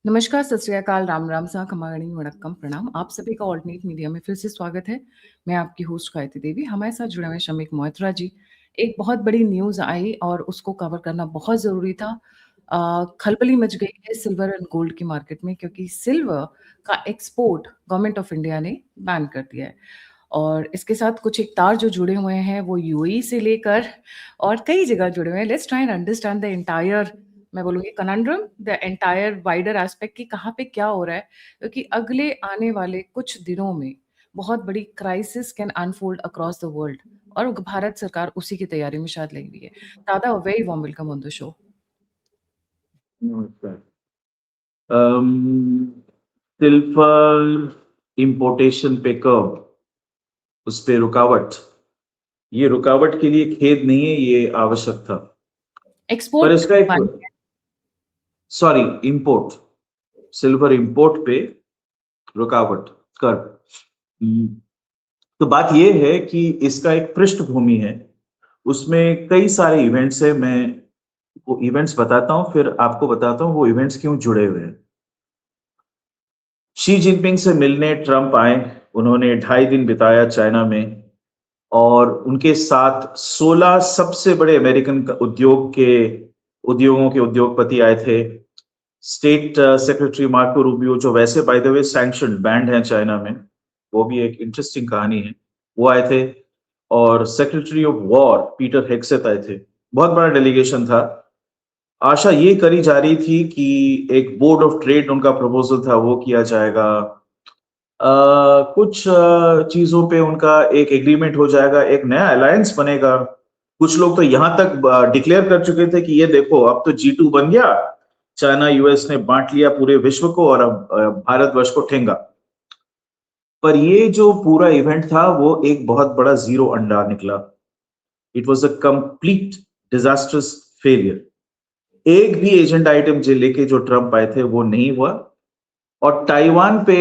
नमस्कार, सत श्री अकाल, राम राम सा खमागणी वणक्कम प्रणाम। आप सभी का ऑल्टरनेट मीडिया में फिर से स्वागत है। मैं आपकी होस्ट गायत्री देवी। हमारे साथ जुड़े हुए शमीक मोहित्रा जी। एक बहुत बड़ी न्यूज़ आई और उसको कवर करना बहुत ज़रूरी था। खलबली मच गई है सिल्वर एंड गोल्ड की मार्केट में क्योंकि सिल्वर का एक्सपोर्ट गवर्नमेंट ऑफ इंडिया ने बैन कर दिया है। और इसके साथ कुछ एक तार जो जुड़े हुए हैं वो यूएई से लेकर और कई जगह जुड़े हुए हैं। Let's try and understand the entire, मैं बोलूँगी conundrum, the entire wider aspect कि कहाँ पे क्या हो रहा है, क्योंकि अगले आने वाले कुछ दिनों में बहुत बड़ी crisis can unfold across the world और भारत सरकार उसी की तैयारी में शायद लगी हुई है। दादा, very warm welcome on the show. नमस्कार। सिल्वर इंपोर्टेशन पे कर्व, उस पे रुकावट, ये रुकावट के लिए खेद नहीं है, ये आवश्यक था। पर एक्सपोर्ट इसका एक सॉरी इंपोर्ट, सिल्वर इंपोर्ट पे रुकावट कर्व। तो बात ये है कि इसका एक पृष्ठभूमि है, उसमें कई सारे इवेंट्स है। मैं वो इवेंट्स बताता हूं, फिर आपको बताता हूं वो इवेंट्स क्यों जुड़े हुए हैं। शी जिनपिंग से मिलने ट्रंप आए, उन्होंने 2.5 दिन बिताया चाइना में और उनके साथ 16 सबसे बड़े अमेरिकन उद्योगों के उद्योगपति आए थे। स्टेट सेक्रेटरी मार्को रूबियो, जो वैसे by the way sanction band है चाइना में, वो भी एक इंटरेस्टिंग कहानी है, वो आए थे। और सेक्रेटरी ऑफ वॉर पीटर हेग्सेथ आए थे। बहुत बड़ा डेलीगेशन था। आशा ये करी जा रही थी कि एक बोर्ड ऑफ ट्रेड उनका प्रपोजल था, वो किया जाएगा। कुछ चीजों पे उनका एक एग्रीमेंट हो जाएगा, एक नया अलायंस बनेगा। कुछ लोग तो यहां तक डिक्लेयर कर चुके थे कि ये देखो अब तो G2 बन गया, चाइना यूएस ने बांट लिया पूरे विश्व को और अब भारतवर्ष को ठेंगा। पर ये जो पूरा इवेंट था वो एक बहुत बड़ा जीरो अंडा निकला। It was a complete disasters failure. एक भी एजेंडा आइटम जो लेके जो ट्रंप आए थे वो नहीं हुआ। और ताइवान पे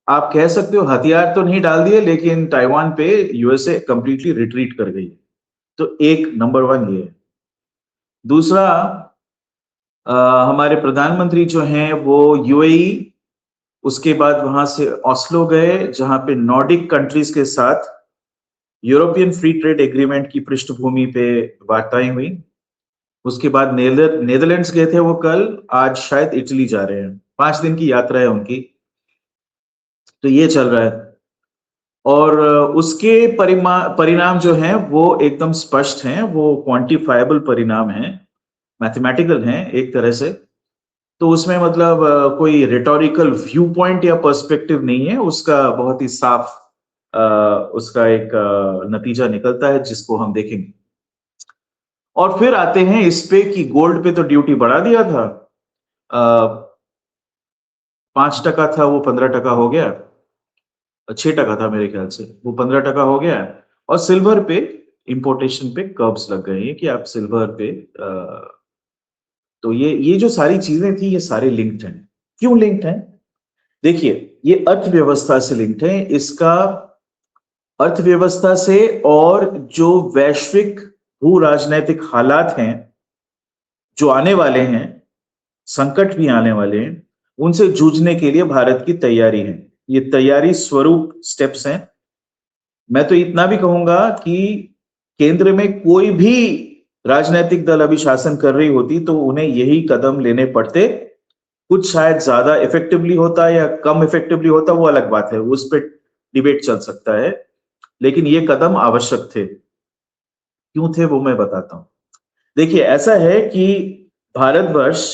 आप कह सकते हो हथियार तो नहीं डाल दिए, लेकिन ताइवान पे यूएसए कंप्लीटली रिट्रीट कर गई। तो एक नंबर 1 ये है। दूसरा, हमारे प्रधानमंत्री जो हैं वो यूएई, उसके बाद वहां से ऑस्लो गए, जहां पे नॉर्डिक कंट्रीज के साथ यूरोपियन फ्री ट्रेड एग्रीमेंट की पृष्ठभूमि पे वार्ताएं हुई। उसके बाद नेदरलैंड्स गए थे वो कल, आज शायद इटली जा रहे हैं। 5 दिन की यात्रा है उनकी। तो ये चल रहा है और उसके परिणाम जो हैं वो एकदम स्पष्ट हैं, वो क्वांटिफाइबल परिणाम हैं, मैथमेटिकल हैं एक तरह से। तो उसमें मतलब कोई रिटोरिकल व्यू पॉइंट या पर्सपेक्टिव नहीं है, उसका बहुत ही साफ उसका एक नतीजा निकलता है जिसको हम देखेंगे। और फिर आते हैं इस पे कि गोल्ड पे तो ड्यूटी बढ़ा दिया था। 5% था, वो 15% हो गया। 6% था मेरे ख्याल से, वो 15% हो गया। और सिल्वर पे इंपोर्टेशन पे कर्ब्स लग गए हैं कि आप सिल्वर पे तो ये जो सारी चीजें थी ये सारे लिंक्ड हैं। क्यों लिंक्ड हैं? देखिए, ये अर्थव्यवस्था से लिंक्ड है। इसका अर्थव्यवस्था से और जो वैश्विक भू राजनैतिक हालात हैं जो आने वाले हैं, संकट भी आने वाले हैं, उनसे जूझने के लिए भारत की तैयारी है। ये तैयारी स्वरूप स्टेप्स हैं। मैं तो इतना भी कहूंगा कि केंद्र में कोई भी राजनीतिक दल अभी शासन कर रही होती तो उन्हें यही कदम लेने पड़ते। कुछ शायद ज्यादा इफेक्टिवली होता या कम इफेक्टिवली होता, वो अलग बात है, उस पर डिबेट चल सकता है। लेकिन ये कदम आवश्यक थे। क्यों थे वो मैं बताता हूं। देखिए, ऐसा है कि भारतवर्ष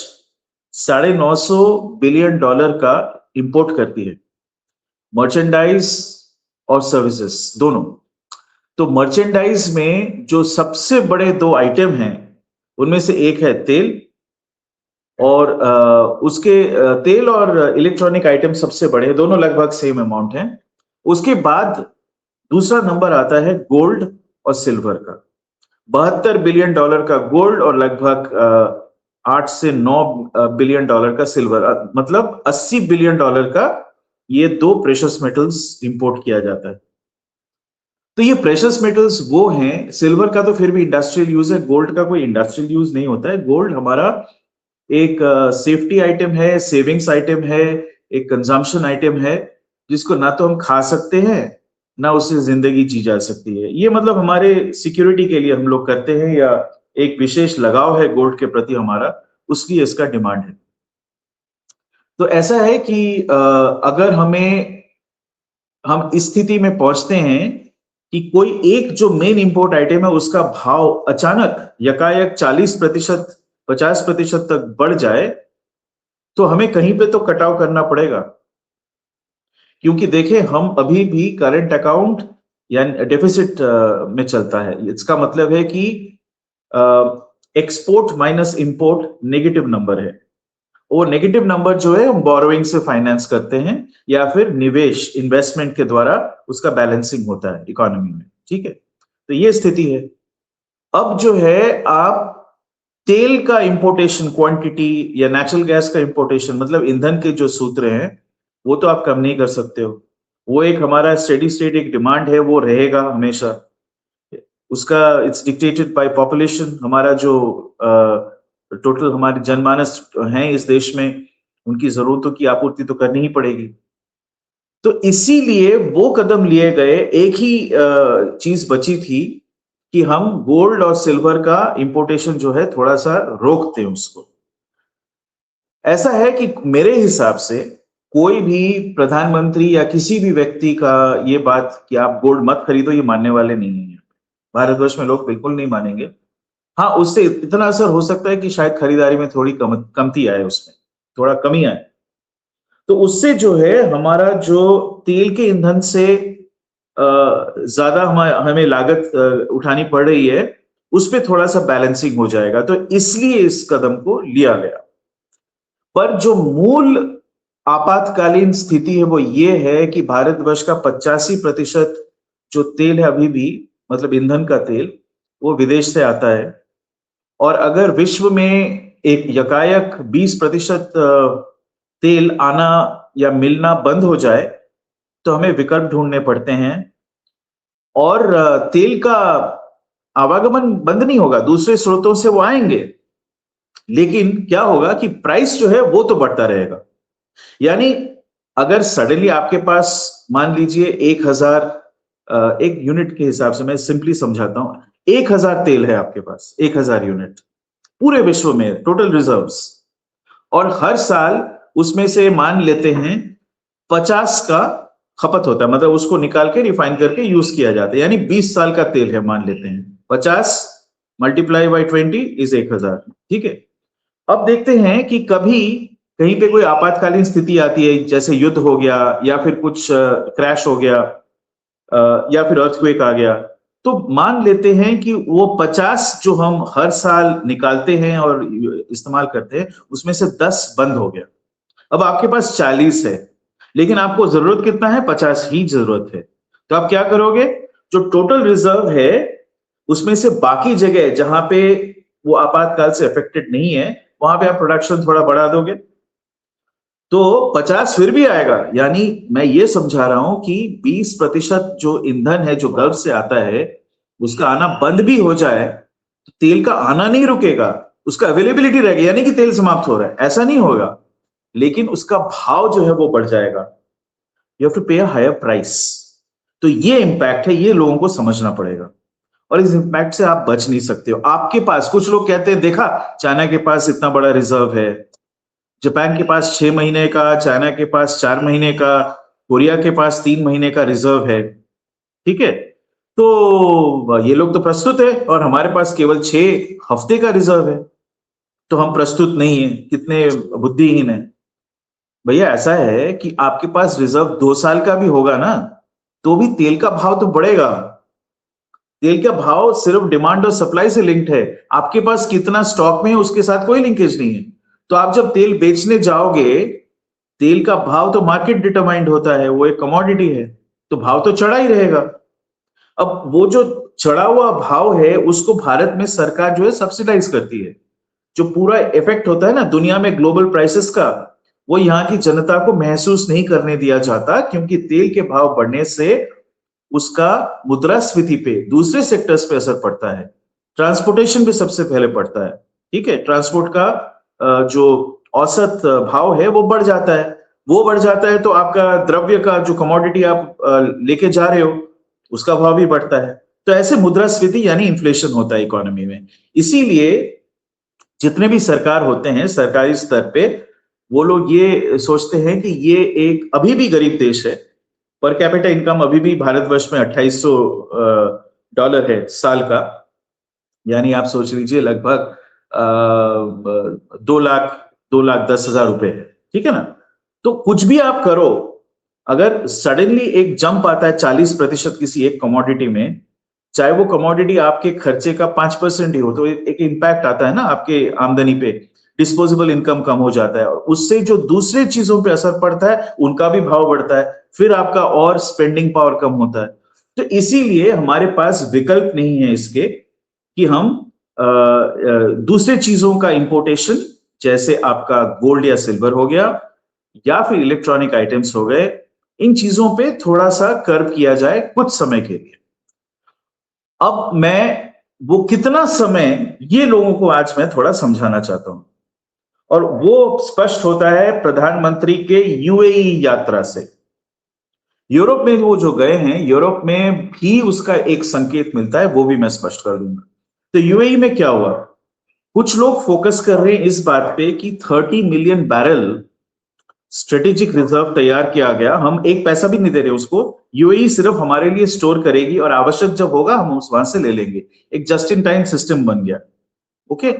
$950 बिलियन का इंपोर्ट करती है, मर्चेंडाइज और सर्विसेज दोनों। तो मर्चेंडाइज में जो सबसे बड़े 2 आइटम हैं, उनमें से एक है तेल, और उसके तेल और इलेक्ट्रॉनिक आइटम सबसे बड़े, दोनों लगभग सेम अमाउंट हैं। उसके बाद दूसरा नंबर आता है गोल्ड और सिल्वर का। $72 बिलियन का गोल्ड और लगभग 8 से 9 बिलियन डॉलर का सिल्वर, मतलब $80 बिलियन का ये 2 प्रेशियस मेटल्स इंपोर्ट किया जाता है। तो ये प्रेशियस मेटल्स वो हैं, सिल्वर का तो फिर भी इंडस्ट्रियल यूज है, गोल्ड का कोई इंडस्ट्रियल यूज नहीं होता है। गोल्ड हमारा एक सेफ्टी आइटम है, सेविंग्स आइटम है, एक कंजम्पशन आइटम है, जिसको ना तो हम खा सकते हैं ना उससे जिंदगी जी जा सकती है। ये मतलब हमारे सिक्योरिटी के लिए हम लोग करते हैं, या एक विशेष लगाव है गोल्ड के प्रति हमारा, उसकी इसका डिमांड है। तो ऐसा है कि अगर हम इस स्थिति में पहुंचते हैं कि कोई एक जो मेन इंपोर्ट आइटम है उसका भाव अचानक यकायक 40%, 50% तक बढ़ जाए, तो हमें कहीं पे तो कटाव करना पड़ेगा। क्योंकि देखें, हम अभी भी करंट अकाउंट या डेफिसिट में चलता है। इसका मतलब है कि export minus import negative number है। वो नेगेटिव नंबर जो है हम बोरोइंग से फाइनेंस करते हैं, या फिर निवेश इन्वेस्टमेंट के द्वारा उसका बैलेंसिंग होता है इकोनॉमी में। ठीक है, तो ये स्थिति है। अब जो है, आप तेल का इंपोर्टेशन क्वांटिटी या नेचुरल गैस का इंपोर्टेशन, मतलब ईंधन के जो सूत्र हैं, वो तो आप कम नहीं कर सकते हो। वो एक हमारा स्टेडी स्टेट एक डिमांड है, वो रहेगा हमेशा। उसका इट्स डिक्टेटेड बाय पॉपुलेशन। हमारा जो टोटल हमारी जनमानस हैं इस देश में, उनकी जरूरतों की आपूर्ति तो करनी ही पड़ेगी। तो इसीलिए वो कदम लिए गए। एक ही चीज बची थी कि हम गोल्ड और सिल्वर का इंपोर्टेशन जो है थोड़ा सा रोकते हैं उसको। ऐसा है कि मेरे हिसाब से कोई भी प्रधानमंत्री या किसी भी व्यक्ति का ये बात कि आप गोल्ड मत खरीदो, ये मानने वाले नहीं है। भारतवर्ष में लोग बिल्कुल नहीं मानेंगे। हाँ, उससे इतना असर हो सकता है कि शायद खरीदारी में थोड़ी कमती आए, उसमें थोड़ा कमी आए। तो उससे जो है हमारा जो तेल के ईंधन से ज्यादा हमें लागत उठानी पड़ रही है, उस पर थोड़ा सा बैलेंसिंग हो जाएगा। तो इसलिए इस कदम को लिया गया। पर जो मूल आपातकालीन स्थिति है वो ये है कि भारतवर्ष का 85% जो तेल है अभी भी, मतलब ईंधन का तेल, वो विदेश से आता है। और अगर विश्व में एक यकायक 20% तेल आना या मिलना बंद हो जाए, तो हमें विकल्प ढूंढने पड़ते हैं। और तेल का आवागमन बंद नहीं होगा, दूसरे स्रोतों से वो आएंगे, लेकिन क्या होगा कि प्राइस जो है वो तो बढ़ता रहेगा। यानी अगर सडनली आपके पास, मान लीजिए 1000, एक यूनिट के हिसाब से मैं सिंपली समझाता हूं, 1000 तेल है आपके पास, 1000 यूनिट पूरे विश्व में टोटल रिजर्व्स, और हर साल उसमें से मान लेते हैं 50 का खपत होता है, मतलब उसको निकाल के रिफाइन करके यूज किया जाता है। यानी 20 साल का तेल है, मान लेते हैं 50 मल्टीप्लाई बाई 20 इज 1000। ठीक है, अब देखते हैं कि कभी कहीं पे कोई आपातकालीन स्थिति आती है, जैसे युद्ध हो गया, या फिर कुछ क्रैश हो गया, या फिर अर्थक्वेक आ गया। तो मान लेते हैं कि वो 50 जो हम हर साल निकालते हैं और इस्तेमाल करते हैं, उसमें से 10 बंद हो गया। अब आपके पास 40 है, लेकिन आपको जरूरत कितना है? 50 ही जरूरत है। तो आप क्या करोगे? जो टोटल रिजर्व है उसमें से बाकी जगह जहां पे वो आपातकाल से अफेक्टेड नहीं है, वहां पे आप प्रोडक्शन थोड़ा बढ़ा दोगे, तो 50 फिर भी आएगा। यानी मैं ये समझा रहा हूं कि 20% जो ईंधन है जो गल्फ से आता है, उसका आना बंद भी हो जाए तो तेल का आना नहीं रुकेगा, उसका अवेलेबिलिटी रहेगी। यानी कि तेल समाप्त हो रहा है ऐसा नहीं होगा, लेकिन उसका भाव जो है वो बढ़ जाएगा। यू हैव टू पे अ हायर प्राइस। तो ये इंपैक्ट है, ये लोगों को समझना पड़ेगा, और इस इंपैक्ट से आप बच नहीं सकते हो। आपके पास, कुछ लोग कहते हैं देखा चाइना के पास इतना बड़ा रिजर्व है, जापान के पास 6 महीने का, चाइना के पास 4 महीने का, कोरिया के पास 3 महीने का रिजर्व है। ठीक है, तो ये लोग तो प्रस्तुत है, और हमारे पास केवल 6 हफ्ते का रिजर्व है, तो हम प्रस्तुत नहीं है, कितने बुद्धिहीन है। भैया ऐसा है कि आपके पास रिजर्व 2 साल का भी होगा ना, तो भी तेल का भाव तो बढ़ेगा। तेल का भाव सिर्फ डिमांड और सप्लाई से लिंक्ड है। आपके पास कितना स्टॉक में है उसके साथ कोई लिंकेज नहीं है। तो आप जब तेल बेचने जाओगे, तेल का भाव तो मार्केट डिटरमाइंड होता है, वो एक कमोडिटी है, तो भाव तो चढ़ा ही रहेगा। अब वो जो चढ़ा हुआ भाव है उसको भारत में सरकार जो है सब्सिडाइज करती है। जो पूरा इफेक्ट होता है ना दुनिया में ग्लोबल प्राइसेस का, वो यहाँ की जनता को महसूस नहीं करने दिया जाता, क्योंकि तेल के भाव बढ़ने से उसका मुद्रास्फीति पे, दूसरे सेक्टर्स पे असर पड़ता है। ट्रांसपोर्टेशन भी सबसे पहले पड़ता है। ठीक है, ट्रांसपोर्ट का जो औसत भाव है वो बढ़ जाता है। वो बढ़ जाता है तो आपका द्रव्य का जो कमोडिटी आप लेके जा रहे हो उसका भाव भी बढ़ता है। तो ऐसे मुद्रास्फीति यानी इन्फ्लेशन होता है इकोनॉमी में। इसीलिए जितने भी सरकार होते हैं सरकारी स्तर पे, वो लोग ये सोचते हैं कि ये एक अभी भी गरीब देश है। पर कैपिटा इनकम अभी भी भारतवर्ष में $2800 है साल का। यानी आप सोच लीजिए लगभग 2 लाख 10,000 रुपए है। ठीक है ना। तो कुछ भी आप करो, अगर सडनली एक जंप आता है 40% किसी एक कमोडिटी में, चाहे वो कमोडिटी आपके खर्चे का 5% ही हो, तो एक इम्पैक्ट आता है ना आपके आमदनी पे। डिस्पोजेबल इनकम कम हो जाता है और उससे जो दूसरे चीजों पे असर पड़ता है उनका भी भाव बढ़ता है, फिर आपका और स्पेंडिंग पावर कम होता है। तो इसीलिए हमारे पास विकल्प नहीं है इसके कि हम दूसरे चीजों का इंपोर्टेशन, जैसे आपका गोल्ड या सिल्वर हो गया या फिर इलेक्ट्रॉनिक आइटम्स हो गए, इन चीजों पे थोड़ा सा कर्व किया जाए कुछ समय के लिए। अब मैं वो कितना समय, ये लोगों को आज मैं थोड़ा समझाना चाहता हूं। और वो स्पष्ट होता है प्रधानमंत्री के यूएई यात्रा से। यूरोप में वो जो गए हैं, यूरोप में भी उसका एक संकेत मिलता है, वो भी मैं स्पष्ट कर दूंगा। तो यूएई में क्या हुआ, कुछ लोग फोकस कर रहे हैं इस बात पे कि 30 मिलियन बैरल स्ट्रेटेजिक रिजर्व तैयार किया गया। हम एक पैसा भी नहीं दे रहे उसको, यूएई सिर्फ हमारे लिए स्टोर करेगी और आवश्यक जब होगा हम उस वहां से ले लेंगे। एक जस्ट इन टाइम सिस्टम बन गया। ओके।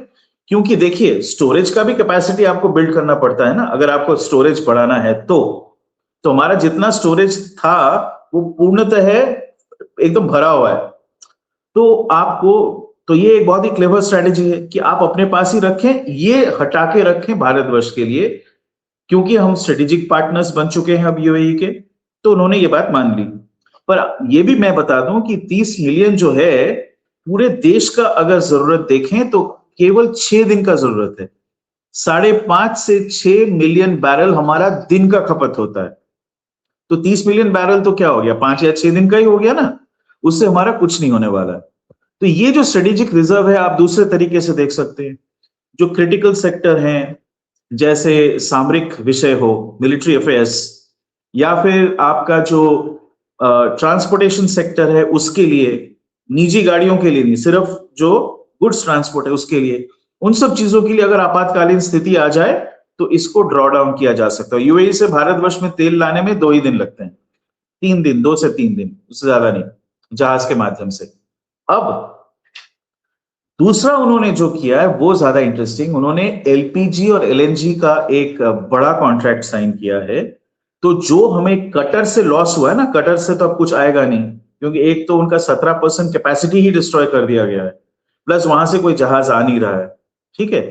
क्योंकि देखिए स्टोरेज का भी कैपेसिटी आपको बिल्ड करना पड़ता है ना, अगर आपको स्टोरेज बढ़ाना है तो हमारा जितना स्टोरेज था वो पूर्णतः है एकदम भरा हुआ है। तो आपको, तो ये एक बहुत ही क्लेवर स्ट्रेटेजी है कि आप अपने पास ही रखें, ये हटा के रखें भारतवर्ष के लिए, क्योंकि हम स्ट्रेटेजिक पार्टनर्स बन चुके हैं अब यूएई के। तो उन्होंने ये बात मान ली। पर ये भी मैं बता दूं कि 30 मिलियन जो है, पूरे देश का अगर जरूरत देखें तो केवल 6 दिन का जरूरत है। 5.5 से 6 मिलियन बैरल हमारा दिन का खपत होता है। तो 30 मिलियन बैरल तो क्या हो गया, 5 या 6 दिन का ही हो गया ना। उससे हमारा कुछ नहीं होने वाला है। तो ये जो स्ट्रेटेजिक रिजर्व है आप दूसरे तरीके से देख सकते हैं। जो क्रिटिकल सेक्टर हैं, जैसे सामरिक विषय हो, मिलिट्री अफेयर्स, या फिर आपका जो ट्रांसपोर्टेशन सेक्टर है उसके लिए, निजी गाड़ियों के लिए नहीं, सिर्फ जो गुड्स ट्रांसपोर्ट है उसके लिए, उन सब चीजों के लिए अगर आपातकालीन स्थिति आ जाए तो इसको ड्रॉ डाउन किया जा सकता है। यूएई से भारतवर्ष में तेल लाने में 2 ही दिन लगते हैं, 3 दिन, 2 से 3 दिन, उससे ज्यादा नहीं, जहाज के माध्यम से। अब दूसरा उन्होंने जो किया है वो ज्यादा इंटरेस्टिंग, उन्होंने एलपीजी और एलएनजी का एक बड़ा कॉन्ट्रैक्ट साइन किया है। तो जो हमें कतर से लॉस हुआ है ना, कतर से तो अब कुछ आएगा नहीं, क्योंकि एक तो उनका 17% कैपेसिटी ही डिस्ट्रॉय कर दिया गया है, प्लस वहां से कोई जहाज आ नहीं रहा है। ठीक है।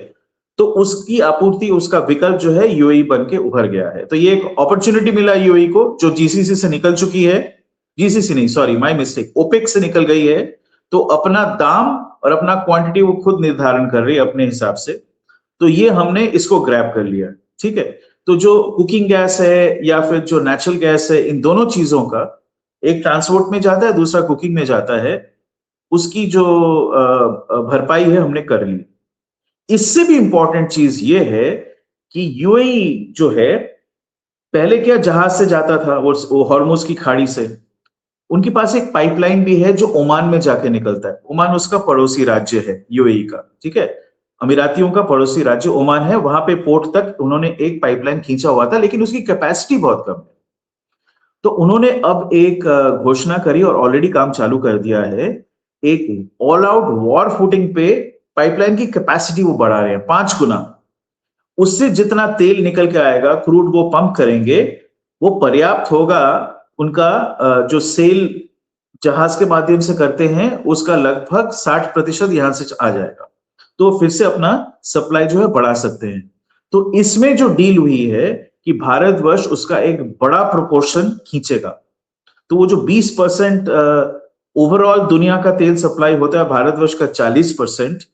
तो उसकी आपूर्ति, उसका विकल्प जो है यूएई बन के उभर गया है। तो ये एक अपॉर्चुनिटी मिला यूएई को, जो जीसीसी से निकल चुकी है, जीसीसी नहीं, सॉरी माय मिस्टेक, ओपेक से निकल गई है। तो अपना दाम और अपना क्वांटिटी वो खुद निर्धारण कर रही है अपने हिसाब से। तो ये हमने इसको ग्रैब कर लिया। ठीक है। तो जो कुकिंग गैस है या फिर जो नेचुरल गैस है, इन दोनों चीजों का, एक ट्रांसपोर्ट में जाता है, दूसरा कुकिंग में जाता है, उसकी जो भरपाई है हमने कर ली। इससे भी इंपॉर्टेंट चीज ये है कि यूएई जो है, पहले क्या जहाज से जाता था, वो हॉर्मुज की खाड़ी से, उनके पास एक पाइपलाइन भी है जो ओमान में जाके निकलता है। ओमान उसका पड़ोसी राज्य है यूएई का। ठीक है। अमीरातियों का पड़ोसी राज्य ओमान है, वहां पे पोर्ट तक उन्होंने एक पाइपलाइन खींचा हुआ था, लेकिन उसकी कैपेसिटी बहुत कम है। तो उन्होंने अब एक घोषणा करी और ऑलरेडी काम चालू कर दिया है, एक ऑल आउट वॉर फुटिंग पे पाइपलाइन की कैपेसिटी वो बढ़ा रहे हैं 5 गुना। उससे जितना तेल निकल के आएगा, क्रूड वो पंप करेंगे, वो पर्याप्त होगा उनका जो सेल जहाज के माध्यम से करते हैं उसका लगभग 60% यहां से आ जाएगा। तो फिर से अपना सप्लाई जो है बढ़ा सकते हैं। तो इसमें जो डील हुई है कि भारतवर्ष उसका एक बड़ा प्रोपोर्शन खींचेगा। तो वो जो 20% ओवरऑल दुनिया का तेल सप्लाई होता है, भारतवर्ष का 40%,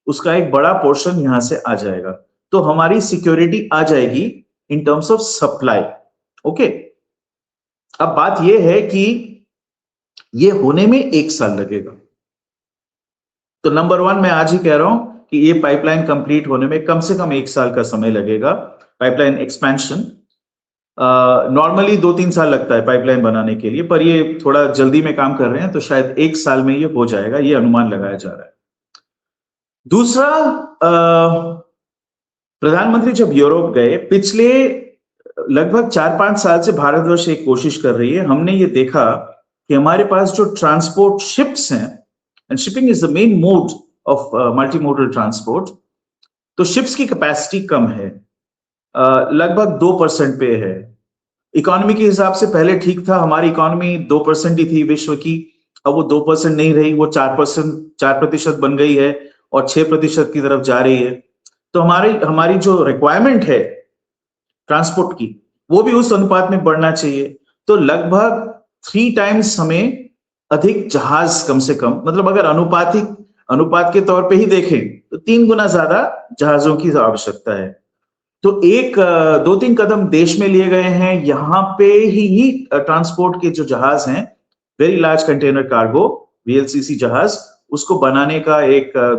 उसका एक बड़ा पोर्शन यहां से आ जाएगा। तो हमारी सिक्योरिटी आ जाएगी in terms of supply. Okay. अब बात यह है कि ये होने में 1 साल लगेगा। तो नंबर 1 मैं आज ही कह रहा हूं कि ये पाइपलाइन कंप्लीट होने में कम से कम 1 साल का समय लगेगा। पाइपलाइन एक्सपेंशन नॉर्मली 2-3 साल लगता है पाइपलाइन बनाने के लिए, पर ये थोड़ा जल्दी में काम कर रहे हैं तो शायद 1 साल में ये हो जाएगा, ये अनुमान लगाया जा रहा है। दूसरा, प्रधानमंत्री जब यूरोप गए, पिछले लगभग 4-5 साल से भारतवर्ष एक कोशिश कर रही है। हमने ये देखा कि हमारे पास जो ट्रांसपोर्ट शिप्स हैं, and shipping is the main mode of multi modal transport, तो शिप्स की कैपेसिटी कम है, लगभग 2% पे है। इकोनॉमी के हिसाब से पहले ठीक था, हमारी इकोनॉमी 2% ही थी विश्व की, अब वो 2% नहीं रही, वो 4% बन गई है और 6% की तरफ जा रही है। तो हमारी जो रिक्वायरमेंट है ट्रांसपोर्ट की, वो भी उस अनुपात में बढ़ना चाहिए। तो लगभग 3 टाइम्स हमें अधिक जहाज, कम से कम, मतलब अगर अनुपात के तौर पे ही देखें तो 3 गुना ज्यादा जहाजों की आवश्यकता है। तो 2-3 कदम देश में लिए गए हैं। यहां पे ही ट्रांसपोर्ट के जो जहाज हैं, very large container cargo VLCC जहाज, उसको बनाने का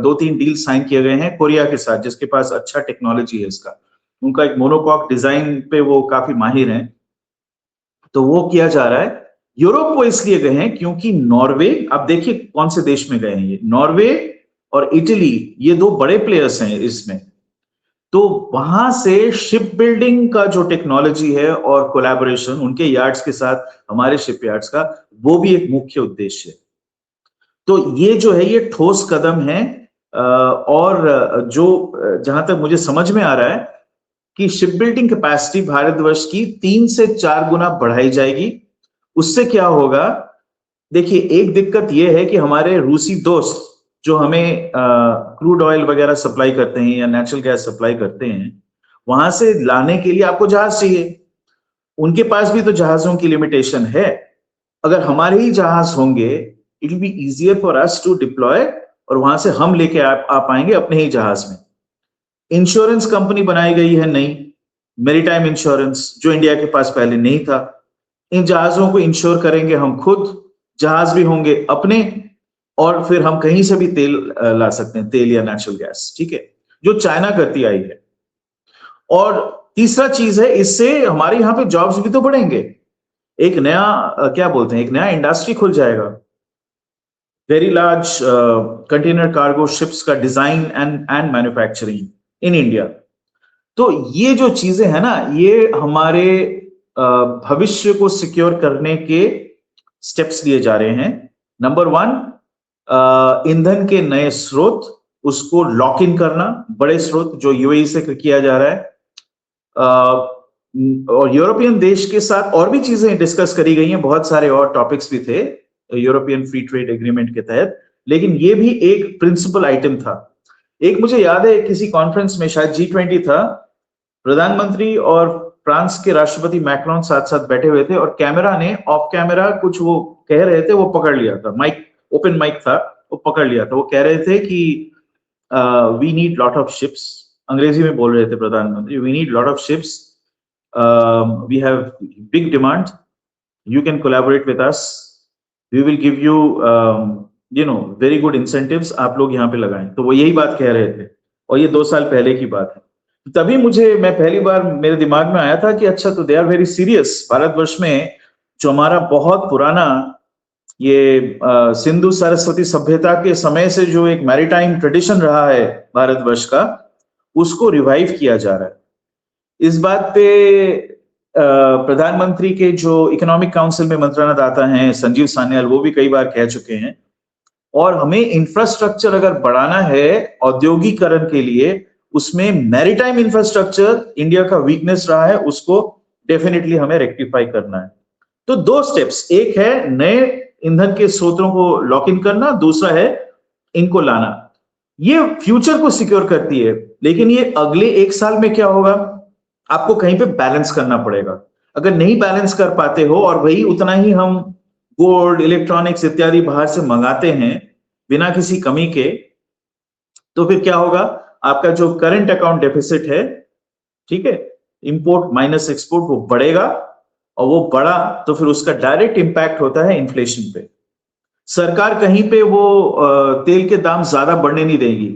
2-3 डील साइन किए गए हैं कोरिया के साथ, जिसके पास अच्छा टेक्नोलॉजी है इसका। उनका एक मोनोकॉक डिजाइन पे वो काफी माहिर हैं, तो वो किया जा रहा है। यूरोप को इसलिए गए हैं क्योंकि नॉर्वे, अब देखिए कौन से देश में गए हैं ये, नॉर्वे और इटली, ये 2 बड़े प्लेयर्स हैं इसमें। तो वहां से शिप बिल्डिंग का जो टेक्नोलॉजी है और कोलैबोरेशन उनके यार्ड्स के साथ हमारे शिप यार्ड्स का, वो भी एक मुख्य उद्देश्य है। तो ये जो है, ये ठोस कदम है। और जो जहां तक मुझे समझ में आ रहा है कि शिप बिल्डिंग कैपेसिटी भारतवर्ष की 3 से 4 गुना बढ़ाई जाएगी। उससे क्या होगा, देखिए एक दिक्कत यह है कि हमारे रूसी दोस्त जो हमें क्रूड ऑयल वगैरह सप्लाई करते हैं या नेचुरल गैस सप्लाई करते हैं, वहां से लाने के लिए आपको जहाज चाहिए। उनके पास भी तो जहाजों की लिमिटेशन है। अगर हमारे ही जहाज होंगे, it will be easier for us to deploy, और वहां से हम लेके आ पाएंगे अपने ही जहाज में। इंश्योरेंस कंपनी बनाई गई है नई, मैरीटाइम इंश्योरेंस, जो इंडिया के पास पहले नहीं था। इन जहाजों को इंश्योर करेंगे हम खुद, जहाज भी होंगे अपने, और फिर हम कहीं से भी तेल ला सकते हैं, तेल या नेचुरल गैस, ठीक है, जो चाइना करती आई है। और तीसरा चीज है, इससे हमारे यहाँ पे जॉब्स भी तो बढ़ेंगे। एक नया क्या बोलते हैं, एक नया इंडस्ट्री खुल जाएगा, very large container cargo ships का design and manufacturing in India. तो ये जो चीजें हैं ना, ये हमारे भविष्य को सिक्योर करने के स्टेप्स लिए जा रहे हैं। नंबर 1, ईंधन के नए स्रोत, उसको लॉक इन करना, बड़े स्रोत जो यूएई से किया जा रहा है। और यूरोपियन देश के साथ और भी चीजें डिस्कस करी गई हैं, बहुत सारे और टॉपिक्स भी थे यूरोपियन फ्री ट्रेड एग्रीमेंट के तहत, लेकिन ये भी एक प्रिंसिपल आइटम था। एक मुझे याद है किसी कॉन्फ्रेंस में, शायद G20 था, प्रधानमंत्री और फ्रांस के राष्ट्रपति मैक्रोन साथ साथ बैठे हुए थे, और कैमरा ने ऑफ कैमरा कुछ वो कह रहे थे, वो पकड़ लिया था, माइक ओपन माइक था, वो पकड़ लिया था। वो कह रहे थे कि we need lot of ships, अंग्रेजी में बोल रहे थे प्रधानमंत्री, we need lot of ships, we have big demand, you can collaborate with us, we will give you very good incentives, आप लोग यहाँ पे लगाएं। तो वो यही बात कह रहे थे, और ये 2 साल पहले की बात है। तभी मैं पहली बार मेरे दिमाग में आया था कि अच्छा, तो they are very serious. Bharatvarsha में जो हमारा बहुत पुराना ये सिंधु सरस्वती सभ्यता के समय से जो एक मैरीटाइम ट्रेडिशन रहा है भारतवर्ष का, उसको रिवाइव किया जा रहा है। इस बात पे प्रधानमंत्री के जो इकोनॉमिक काउंसिल में मंत्रणादाता हैं संजीव सान्याल, वो भी कई बार कह चुके हैं। और हमें इंफ्रास्ट्रक्चर अगर बढ़ाना है औद्योगिकरण के लिए, उसमें मैरीटाइम इंफ्रास्ट्रक्चर इंडिया का वीकनेस रहा है, उसको डेफिनेटली हमें रेक्टिफाई करना है। तो 2 स्टेप्स, एक है नए ईंधन के स्रोतों को लॉक इन करना, दूसरा है इनको लाना। ये फ्यूचर को सिक्योर करती है, लेकिन ये अगले 1 साल में क्या होगा, आपको कहीं पे बैलेंस करना पड़ेगा। अगर नहीं बैलेंस कर पाते हो और वही उतना ही हम गोल्ड, इलेक्ट्रॉनिक्स इत्यादि बाहर से मंगाते हैं बिना किसी कमी के, तो फिर क्या होगा, आपका जो करंट अकाउंट डेफिसिट है, ठीक है, इंपोर्ट माइनस एक्सपोर्ट, वो बढ़ेगा, और वो बढ़ा तो फिर उसका डायरेक्ट इंपैक्ट होता है इन्फ्लेशन पे। सरकार कहीं पे वो तेल के दाम ज्यादा बढ़ने नहीं देगी,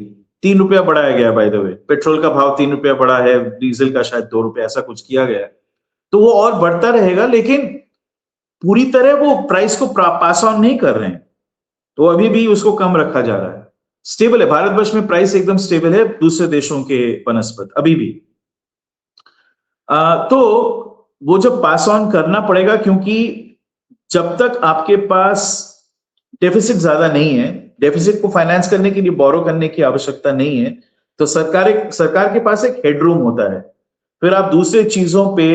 ₹3 बढ़ाया गया, बाय द वे। पेट्रोल का भाव ₹3 बढ़ा है, डीजल का शायद ₹2, ऐसा कुछ किया गया है। तो वो और बढ़ता रहेगा, लेकिन पूरी तरह वो प्राइस को पास ऑन नहीं कर रहे हैं, तो अभी भी उसको कम रखा जा रहा है। स्टेबल है, भारतवर्ष में प्राइस एकदम स्टेबल है दूसरे देशों के बनस्पत अभी भी। तो वो जब पास ऑन करना पड़ेगा, क्योंकि जब तक आपके पास डेफिसिट ज्यादा नहीं है, डेफिसिट को फाइनेंस करने के लिए बोरो करने की आवश्यकता नहीं है, तो सरकार के पास एक हेडरूम होता है, फिर आप दूसरे चीजों पे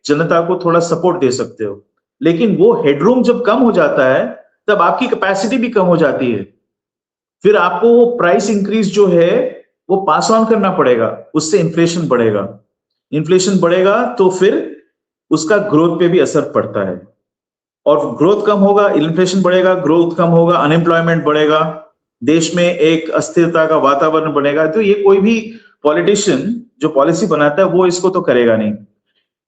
जनता को थोड़ा सपोर्ट दे सकते हो। लेकिन वो हेडरूम जब कम हो जाता है, तब आपकी कैपेसिटी भी कम हो जाती है, फिर आपको वो प्राइस इंक्रीज जो है वो पास ऑन करना पड़ेगा, उससे इन्फ्लेशन बढ़ेगा। इन्फ्लेशन बढ़ेगा तो फिर उसका ग्रोथ पे भी असर पड़ता है, और ग्रोथ कम होगा, इन्फ्लेशन बढ़ेगा, ग्रोथ कम होगा, अनएम्प्लॉयमेंट बढ़ेगा, देश में एक अस्थिरता का वातावरण बनेगा। तो ये कोई भी पॉलिटिशियन जो पॉलिसी बनाता है वो इसको तो करेगा नहीं।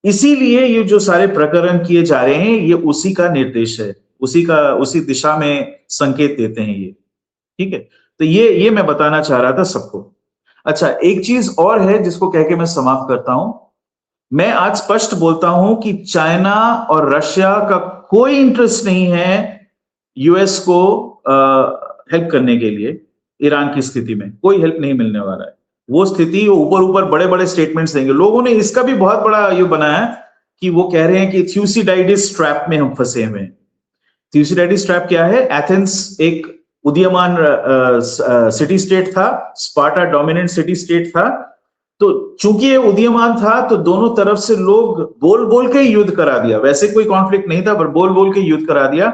इसीलिए ये जो सारे प्रकरण किए जा रहे हैं, ये उसी का निर्देश है, उसी दिशा में संकेत देते हैं ये। ठीक है, तो ये मैं बताना चाह रहा था सबको। अच्छा, एक चीज और है जिसको कह के मैं समाप्त करता हूं। मैं आज स्पष्ट बोलता हूं कि चाइना और रशिया का कोई इंटरेस्ट नहीं है यूएस को हेल्प करने के लिए। ईरान की स्थिति में कोई हेल्प नहीं मिलने वाला है। वो स्थिति ऊपर ऊपर बड़े बड़े स्टेटमेंट्स देंगे। लोगों ने इसका भी बहुत बड़ा ये बनाया कि वो कह रहे हैं कि थ्यूसिडाइडिस ट्रैप में हम फंसे हुए हैं। थ्यूसिडाइडिस ट्रैप क्या है? एथेंस एक उदीयमान सिटी स्टेट था, स्पार्टा डोमिनेंट सिटी स्टेट था। तो चूंकि ये उदीयमान था, तो दोनों तरफ से लोग बोल बोल के युद्ध करा दिया। वैसे कोई कॉन्फ्लिक्ट नहीं था, पर बोल बोल के युद्ध करा दिया।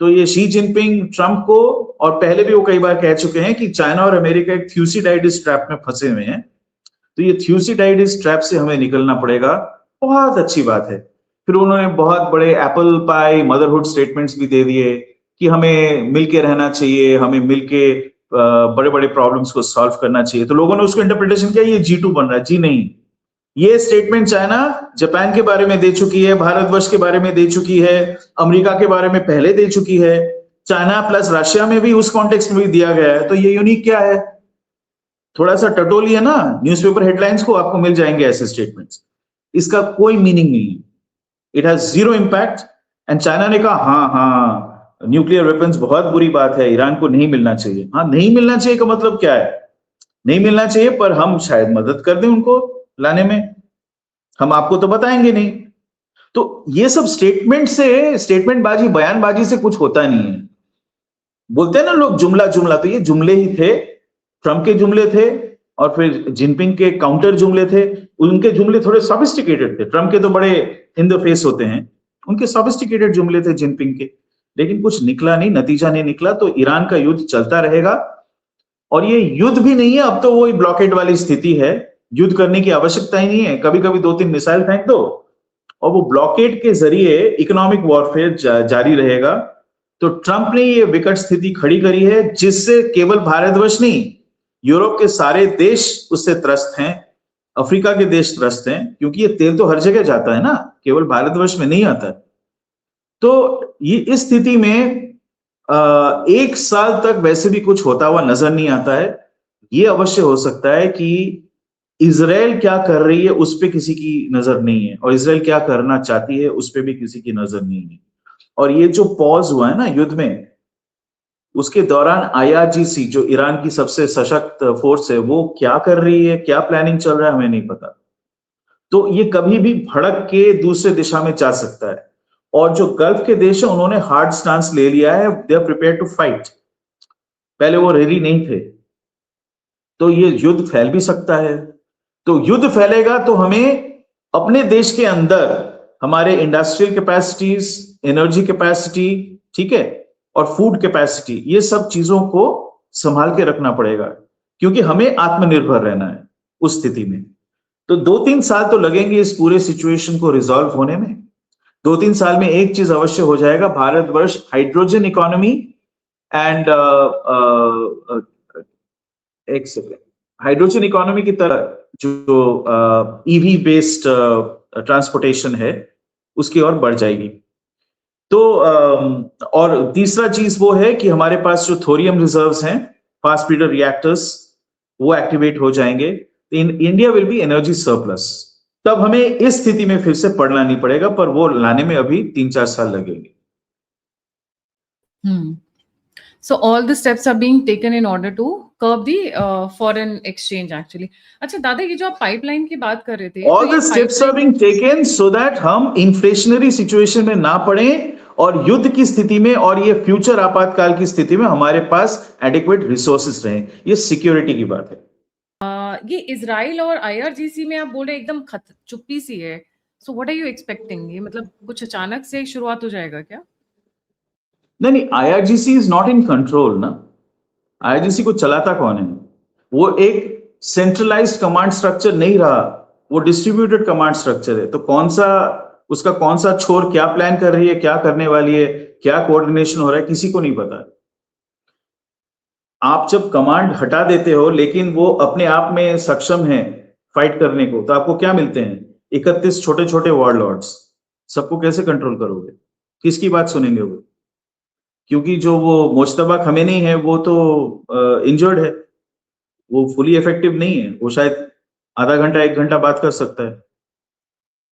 तो ये शी जिनपिंग ट्रंप को, और पहले भी वो कई बार कह चुके हैं कि चाइना और अमेरिका एक थ्यूसिडाइडिस ट्रैप में फंसे हुए हैं। तो ये थ्यूसिडाइडिस ट्रैप से हमें निकलना पड़ेगा। बहुत अच्छी बात है। फिर उन्होंने बहुत बड़े एप्पल पाई मदरहुड स्टेटमेंट्स भी दे दिए कि हमें मिलके रहना चाहिए, हमें मिलके बड़े बड़े प्रॉब्लम्स को सॉल्व करना चाहिए। तो लोगों ने उसको इंटरप्रिटेशन किया ये G2 बन रहा है। जी नहीं, ये स्टेटमेंट चाइना जापान के बारे में दे चुकी है, भारतवर्ष के बारे में दे चुकी है, अमेरिका के बारे में पहले दे चुकी है, चाइना प्लस रशिया में भी उस कॉन्टेक्स्ट में भी दिया गया है। तो ये यूनिक क्या है? थोड़ा सा टटोलिए ना न्यूज़पेपर हेडलाइंस को, आपको मिल जाएंगे ऐसे स्टेटमेंट्स। इसका कोई मीनिंग नहीं है, it has zero impact. And China ने कहा हाँ हाँ न्यूक्लियर वेपन्स बहुत बुरी बात है, ईरान को नहीं मिलना चाहिए। हाँ, नहीं मिलना चाहिए का मतलब क्या है? नहीं मिलना चाहिए, पर हम शायद मदद कर दें उनको लाने में, हम आपको तो बताएंगे नहीं। तो ये सब स्टेटमेंट बाजी, बयानबाजी से कुछ होता नहीं है। बोलते हैं ना लोग जुमला जुमला, तो ये जुमले ही थे। ट्रंप के जुमले थे, और फिर जिनपिंग के काउंटर जुमले थे। उनके जुमले थोड़े सोफिस्टिकेटेड थे। ट्रंप के तो बड़े इन द फेस होते हैं, उनके सोफिस्टिकेटेड जुमले थे जिनपिंग के। लेकिन कुछ निकला नहीं, नतीजा नहीं निकला। तो ईरान का युद्ध चलता रहेगा, और ये युद्ध भी नहीं है, अब तो वही ब्लॉकेड वाली स्थिति है। युद्ध करने की आवश्यकता ही नहीं है, कभी कभी 2-3 मिसाइल फेंक दो, और वो ब्लॉकेड के जरिए इकोनॉमिक वॉरफेयर जारी रहेगा। तो ट्रंप ने ये विकट स्थिति खड़ी करी है, जिससे केवल भारतवर्ष नहीं, यूरोप के सारे देश उससे त्रस्त हैं, अफ्रीका के देश त्रस्त हैं, क्योंकि ये तेल तो हर जगह जाता है ना, केवल भारतवर्ष में नहीं आता। तो ये इस स्थिति में 1 साल तक वैसे भी कुछ होता हुआ नजर नहीं आता है। ये अवश्य हो सकता है कि इजराइल क्या कर रही है उस पर किसी की नजर नहीं है, और इजराइल क्या करना चाहती है उस पर भी किसी की नजर नहीं है। और ये जो पॉज हुआ है ना युद्ध में, उसके दौरान IRGC जो ईरान की सबसे सशक्त फोर्स है, वो क्या कर रही है, क्या प्लानिंग चल रहा है, हमें नहीं पता। तो ये कभी भी भड़क के दूसरे दिशा में जा सकता है। और जो गल्फ के देश है, उन्होंने हार्ड स्टांस ले लिया है, they are prepare to fight. पहले वो रेडी नहीं थे। तो ये युद्ध फैल भी सकता है। तो युद्ध फैलेगा तो हमें अपने देश के अंदर हमारे इंडस्ट्रियल कैपेसिटीज, एनर्जी कैपेसिटी, ठीक है, और फूड कैपेसिटी, ये सब चीजों को संभाल के रखना पड़ेगा, क्योंकि हमें आत्मनिर्भर रहना है उस स्थिति में। तो 2-3 साल तो लगेंगे इस पूरे सिचुएशन को रिजॉल्व होने में। 2-3 साल में एक चीज अवश्य हो जाएगा, भारतवर्ष हाइड्रोजन इकोनॉमी एंड एक सेकेंड, हाइड्रोजन इकोनॉमी की तरह जो ईवी बेस्ड ट्रांसपोर्टेशन है उसकी ओर बढ़ जाएगी। तो और तीसरा चीज वो है कि हमारे पास जो थोरियम रिजर्व्स हैं, फास्ट ब्रीडर रिएक्टर्स, वो एक्टिवेट हो जाएंगे, in India will be energy surplus. तब हमें इस स्थिति में फिर से पढ़ना नहीं पड़ेगा, पर वो लाने में अभी 3-4 साल लगेंगे। So all the steps are being taken in order to curb the foreign exchange actually. अच्छा दादा, ये जो आप पाइपलाइन की बात कर रहे थे, All the steps are being taken so that हम इन्फ्लेशनरी सिचुएशन में ना पड़े और युद्ध की स्थिति में और ये फ्यूचर आपातकाल की स्थिति में हमारे पास एडिक्वेट रिसोर्सेस रहे। ये सिक्योरिटी की बात है। ये इजराइल और आईआरजीसी में आप बोल रहे एकदम चुप्पी सी है, so what are you expecting? ये मतलब कुछ अचानक से शुरुआत हो जाएगा क्या? नहीं, IRGC is not in control ना। आईआरजीसी को चलाता कौन है? वो एक सेंट्रलाइज्ड कमांड स्ट्रक्चर नहीं रहा, वो डिस्ट्रीब्यूटेड कमांड स्ट्रक्चर है। तो उसका कौन सा छोर क्या प्लान कर रही है, क्या करने वाली है, क्या कोऑर्डिनेशन हो रहा है, किसी को नहीं पता। आप जब कमांड हटा देते हो लेकिन वो अपने आप में सक्षम है फाइट करने को, तो आपको क्या मिलते हैं? 31 छोटे छोटे वॉरलॉर्ड्स। सबको कैसे कंट्रोल करोगे? किसकी बात सुनेंगे वो? क्योंकि जो वो मुश्तबा खमेनी है वो तो इंजर्ड है, वो फुली इफेक्टिव नहीं है। वो शायद आधा घंटा 1 घंटा बात कर सकता है,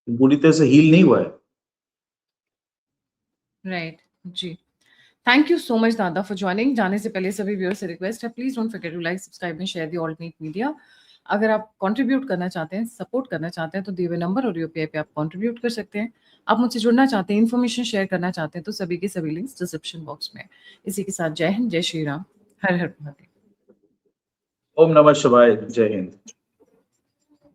पूरी तरह से हील नहीं हुआ है। Right ji. Thank you so much dada for joining. जाने से पहले सभी व्यूअर्स से रिक्वेस्ट है, please don't forget to like, subscribe and share the alternate media. अगर आप कंट्रीब्यूट करना चाहते हैं, सपोर्ट करना चाहते हैं, तो दिए हुए नंबर और यूपीआई पे आप कंट्रीब्यूट कर सकते हैं। आप मुझसे जुड़ना चाहते हैं, इन्फॉर्मेशन शेयर करना चाहते हैं, तो सभी के सभी लिंक्स डिस्क्रिप्शन बॉक्स में। इसी के साथ जय हिंद, जय श्री राम, हर हर महादेव। ओम नमः शिवाय, जय हिंद।